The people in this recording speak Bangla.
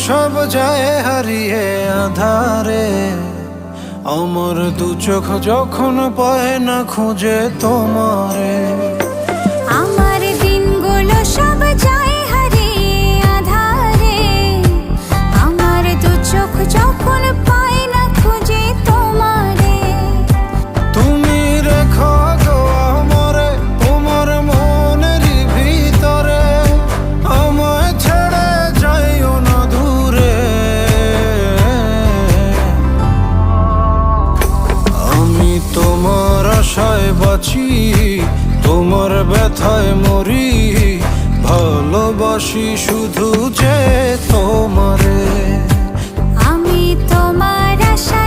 সব যায় হারিয়ে আধারে, আমার দু চোখ যখন পায় না খুঁজে তোমারে। আমার দিনগুলো সব যায় হারিয়ে আঁধারে, আমার দু চোখ যখন পায় না খুঁজে তোমারে। তুমি রেখো গো আমারে তোমার মনের ভিতরে, আমায় ছেড়ে যাইও না দূরে। আমি তোমার আশায় বাঁচি, তোমার ব্যথায় মরি, ভালোবাসি শুধু যে তোমারে। আমি তোমার আশা